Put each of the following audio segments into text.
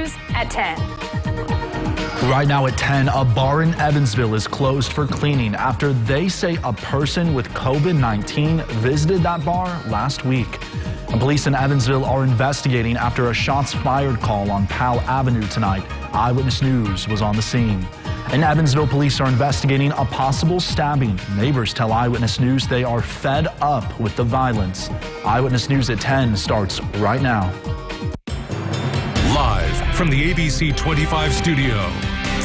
News at 10. Right now at 10, a bar in Evansville is closed for cleaning after they say a person with COVID-19 visited that bar last week. And police in Evansville are investigating after a shots fired call on Powell Avenue tonight. Eyewitness News was on the scene. In Evansville, police are investigating a possible stabbing. Neighbors tell Eyewitness News they are fed up with the violence. Eyewitness News at 10 starts right now. Live from the ABC 25 studio,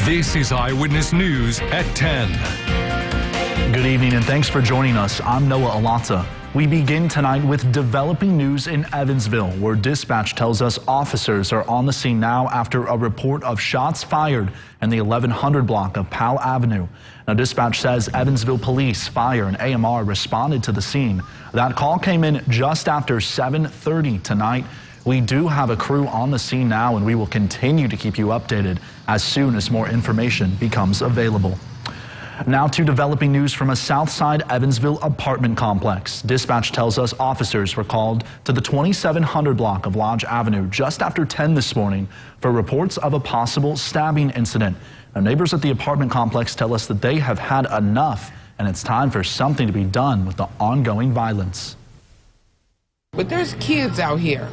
this is Eyewitness News at 10. Good evening and thanks for joining us. I'm Noah Alata. We begin tonight with developing news in Evansville, where dispatch tells us officers are on the scene now after a report of shots fired in the 1100 block of Powell Avenue. Now, dispatch says Evansville Police, Fire, and AMR responded to the scene. That call came in just after 7:30 tonight. We do have a crew on the scene now, and we will continue to keep you updated as soon as more information becomes available. Now to developing news from a Southside Evansville apartment complex. Dispatch tells us officers were called to the 2700 block of Lodge Avenue just after 10 this morning for reports of a possible stabbing incident. Now, neighbors at the apartment complex tell us that they have had enough and it's time for something to be done with the ongoing violence. But there's kids out here.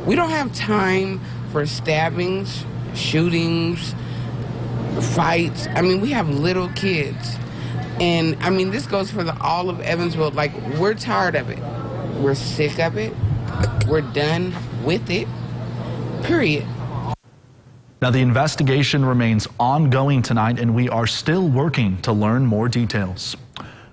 We don't have time for stabbings, shootings, fights. I mean, we have little kids. And I mean, this goes for all of Evansville. Like, we're tired of it. We're sick of it. We're done with it. Period. Now, the investigation remains ongoing tonight, and we are still working to learn more details.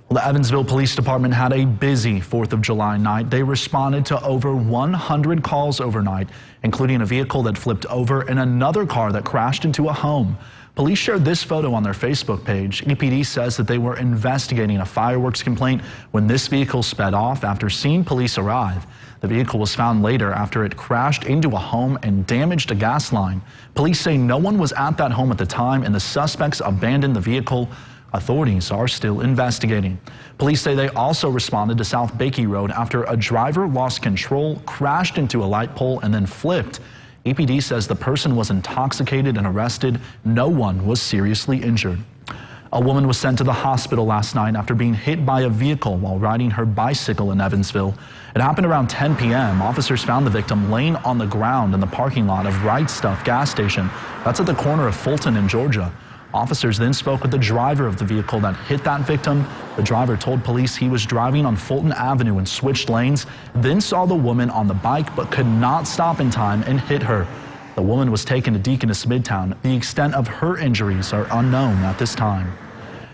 Well, the Evansville Police Department had a busy 4th of July night. They responded to over 100 calls overnight, including a vehicle that flipped over and another car that crashed into a home. Police shared this photo on their Facebook page. EPD says that they were investigating a fireworks complaint when this vehicle sped off after seeing police arrive. The vehicle was found later after it crashed into a home and damaged a gas line. Police say no one was at that home at the time and the suspects abandoned the vehicle. Authorities are still investigating. Police say they also responded to South Bakey Road after a driver lost control, crashed into a light pole, and then flipped. EPD says the person was intoxicated and arrested. No one was seriously injured. A woman was sent to the hospital last night after being hit by a vehicle while riding her bicycle in Evansville. It happened around 10 p.m. Officers found the victim laying on the ground in the parking lot of Right Stuff gas station. That's at the corner of Fulton and Georgia. Officers then spoke with the driver of the vehicle that hit that victim. The driver told police he was driving on Fulton Avenue and switched lanes, then saw the woman on the bike but could not stop in time and hit her. The woman was taken to Deaconess Midtown. The extent of her injuries are unknown at this time.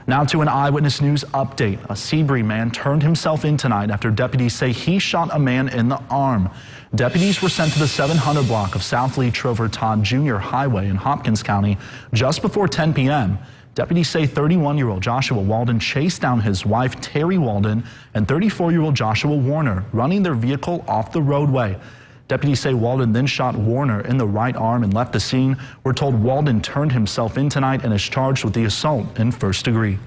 Now to an Eyewitness News update. A Seabury man turned himself in tonight after deputies say he shot a man in the arm. Deputies were sent to the 700 block of South Lee Trover Todd Jr. Highway in Hopkins County just before 10 p.m. Deputies say 31-year-old Joshua Walden chased down his wife, Terry Walden, and 34-year-old Joshua Warner, running their vehicle off the roadway. Deputies say Walden then shot Warner in the right arm and left the scene. We're told Walden turned himself in tonight and is charged with the assault in first degree.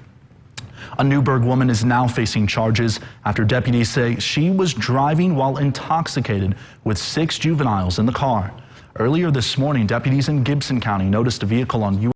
A Newburgh woman is now facing charges after deputies say she was driving while intoxicated with 6 juveniles in the car. Earlier this morning, deputies in Gibson County noticed a vehicle on